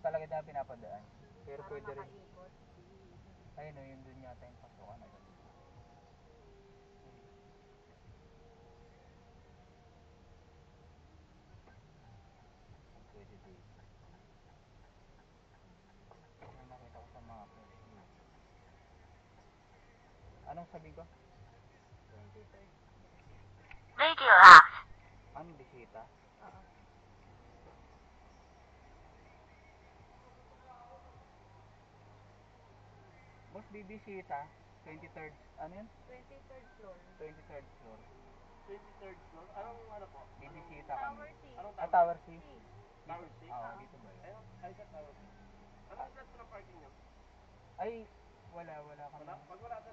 talaga na pinapadaan. Pero Para pwede rin. makaikot. Ayun o, yun dun yata yung pasukan agad. Pwede dito. Yung nakita ko sa map. Anong sabi ko? 23rd. Radio off. Anong bisita? Oo. Boss, bibisita. 23rd, ano yun? 23rd floor. 23rd floor. 23rd floor? Anong ano po? Bibisita kami. Tower C. Anong Ah, Tower C? Tower C? Oo, dito ba yun? Ayun, ay sa Tower C. Anong flat po ng parking nyo? Ay, wala kami. Wala? Pag wala sa